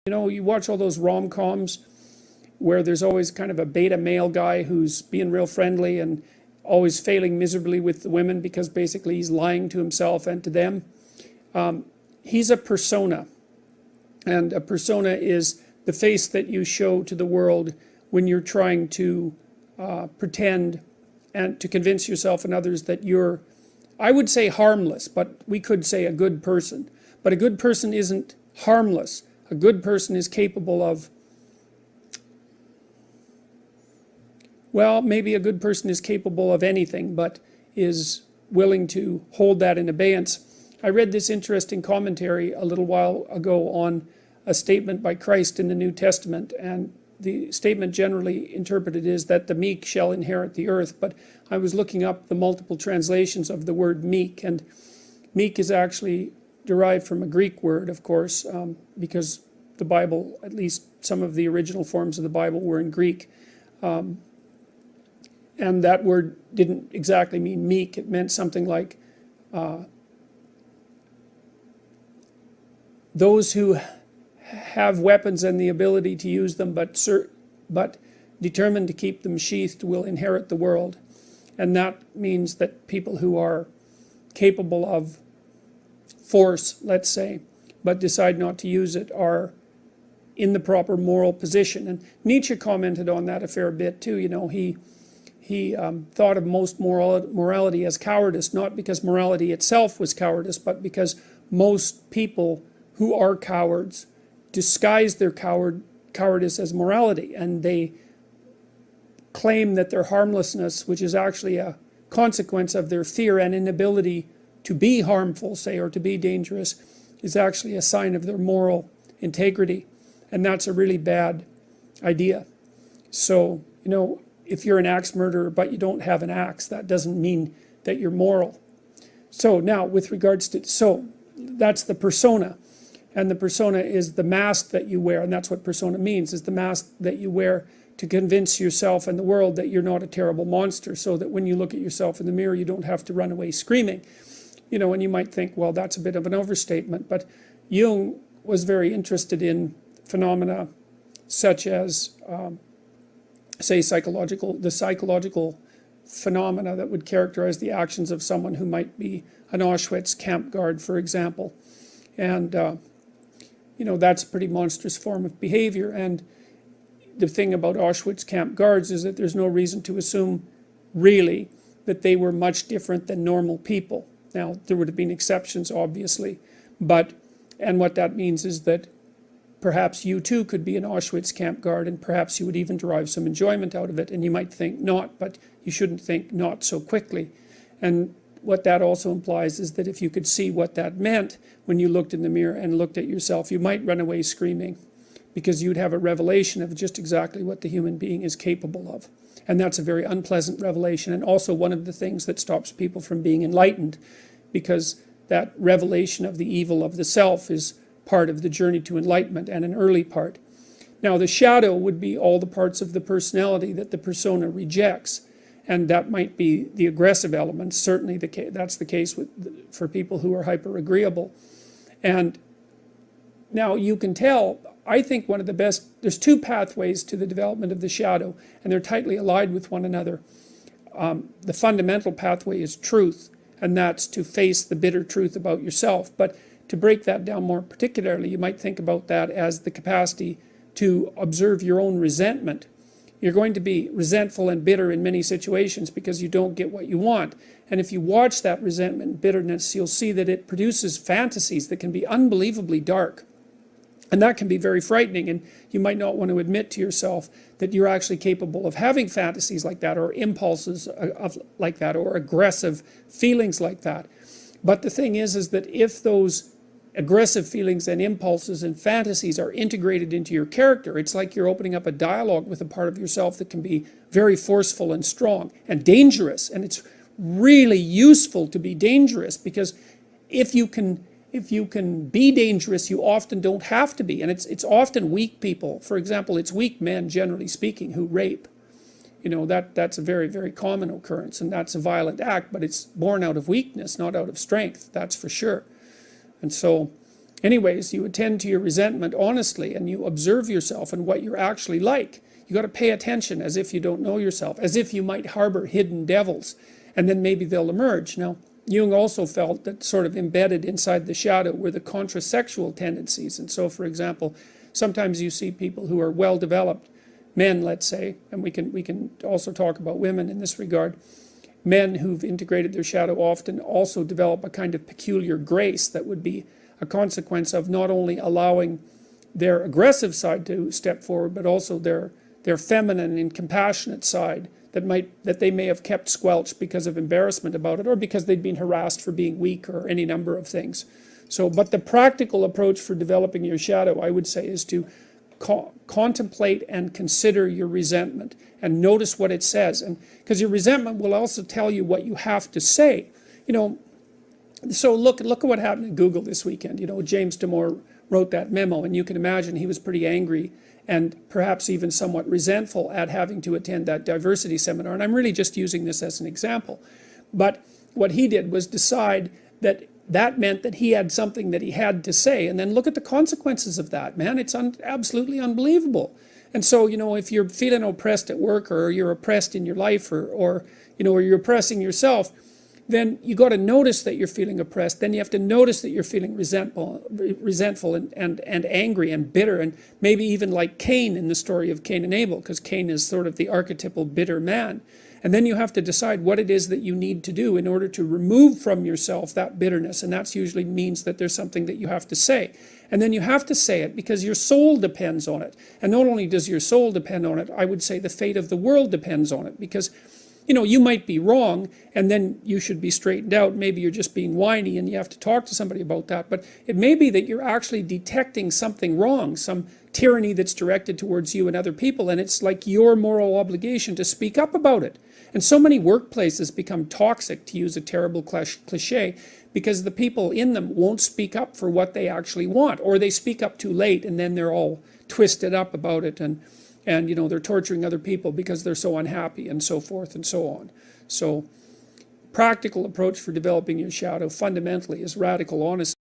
You know, you watch all those rom-coms where there's always kind of a beta male guy who's being real friendly and always failing miserably with the women because basically he's lying to himself and to them. He's a persona. And a persona is the face that you show to the world when you're trying to pretend and to convince yourself and others that you're, I would say harmless, but we could say a good person. But a good person isn't harmless. A good person is capable of, well, maybe a good person is capable of anything, but is willing to hold that in abeyance. I read this interesting commentary a little while ago on a statement by Christ in the New Testament, and the statement generally interpreted is that the meek shall inherit the earth, but I was looking up the multiple translations of the word meek, and meek is actually derived from a Greek word, of course, because the Bible, at least some of the original forms of the Bible, were in Greek. And that word didn't exactly mean meek. It meant something like those who have weapons and the ability to use them, but determined to keep them sheathed will inherit the world. And that means that people who are capable of force, let's say, but decide not to use it, are in the proper moral position. And Nietzsche commented on that a fair bit too. You know, he thought of most morality as cowardice, not because morality itself was cowardice, but because most people who are cowards disguise their cowardice as morality, and they claim that their harmlessness, which is actually a consequence of their fear and inability to be harmful, say, or to be dangerous, is actually a sign of their moral integrity. And that's a really bad idea. So, you know, if you're an axe murderer but you don't have an axe, that doesn't mean that you're moral. So now with regards to, so that's the persona. And the persona is the mask that you wear, and that's what persona means, is the mask that you wear to convince yourself and the world that you're not a terrible monster, so that when you look at yourself in the mirror you don't have to run away screaming. You know, and you might think, well, that's a bit of an overstatement, but Jung was very interested in phenomena such as, say, the psychological phenomena that would characterize the actions of someone who might be an Auschwitz camp guard, for example. And, you know, that's a pretty monstrous form of behavior. And the thing about Auschwitz camp guards is that there's no reason to assume, really, that they were much different than normal people. Now, there would have been exceptions, obviously, but, and what that means is that perhaps you too could be an Auschwitz camp guard, and perhaps you would even derive some enjoyment out of it, and you might think not, but you shouldn't think not so quickly. And what that also implies is that if you could see what that meant when you looked in the mirror and looked at yourself, you might run away screaming, because you'd have a revelation of just exactly what the human being is capable of. And that's a very unpleasant revelation, and also one of the things that stops people from being enlightened, because that revelation of the evil of the self is part of the journey to enlightenment, and an early part. Now the shadow would be all the parts of the personality that the persona rejects, and that might be the aggressive elements. Certainly that's the case for people who are hyper-agreeable. And now you can tell, I think one of the best, there's two pathways to the development of the shadow, and they're tightly allied with one another. The fundamental pathway is truth, and that's to face the bitter truth about yourself. But to break that down more particularly, you might think about that as the capacity to observe your own resentment. You're going to be resentful and bitter in many situations because you don't get what you want. And if you watch that resentment and bitterness, you'll see that it produces fantasies that can be unbelievably dark. And that can be very frightening, and you might not want to admit to yourself that you're actually capable of having fantasies like that, or impulses like that, or aggressive feelings like that. But the thing is that if those aggressive feelings and impulses and fantasies are integrated into your character, it's like you're opening up a dialogue with a part of yourself that can be very forceful and strong and dangerous. And it's really useful to be dangerous, because if you can be dangerous, you often don't have to be. And it's often weak people. For example, it's weak men, generally speaking, who rape. You know, that's a very, very common occurrence, and that's a violent act, but it's born out of weakness, not out of strength, that's for sure. And so Anyways, you attend to your resentment honestly, and you observe yourself and what you're actually like. You got to pay attention as if you don't know yourself, as if you might harbor hidden devils, and then maybe they'll emerge. Now, Jung also felt that sort of embedded inside the shadow were the contrasexual tendencies. And so, for example, sometimes you see people who are well-developed, men, let's say, and we can also talk about women in this regard. Men who've integrated their shadow often also develop a kind of peculiar grace that would be a consequence of not only allowing their aggressive side to step forward, but also their feminine and compassionate side that they may have kept squelched because of embarrassment about it, or because they'd been harassed for being weak, or any number of things. So, but the practical approach for developing your shadow, I would say, is to contemplate and consider your resentment and notice what it says. And because your resentment will also tell you what you have to say. You know, so look at what happened at Google this weekend. You know, James Damore wrote that memo, and you can imagine he was pretty angry and perhaps even somewhat resentful at having to attend that diversity seminar. And I'm really just using this as an example. But what he did was decide that that meant that he had something that he had to say, and then look at the consequences of that, man. It's absolutely unbelievable. And so, you know, if you're feeling oppressed at work, or you're oppressed in your life, or you know, or you're oppressing yourself, then you got to notice that you're feeling oppressed. Then you have to notice that you're feeling resentful and angry and bitter, and maybe even like Cain in the story of Cain and Abel, because Cain is sort of the archetypal bitter man. And then you have to decide what it is that you need to do in order to remove from yourself that bitterness. And that usually means that there's something that you have to say. And then you have to say it because your soul depends on it. And not only does your soul depend on it, I would say the fate of the world depends on it. Because, you know, you might be wrong, and then you should be straightened out. Maybe you're just being whiny and you have to talk to somebody about that. But it may be that you're actually detecting something wrong, some tyranny that's directed towards you and other people, and it's like your moral obligation to speak up about it. And so many workplaces become toxic, to use a terrible cliche, because the people in them won't speak up for what they actually want, or they speak up too late, and then they're all twisted up about it, and you know, they're torturing other people because they're so unhappy, and so forth and so on. So, practical approach for developing your shadow fundamentally is radical honesty.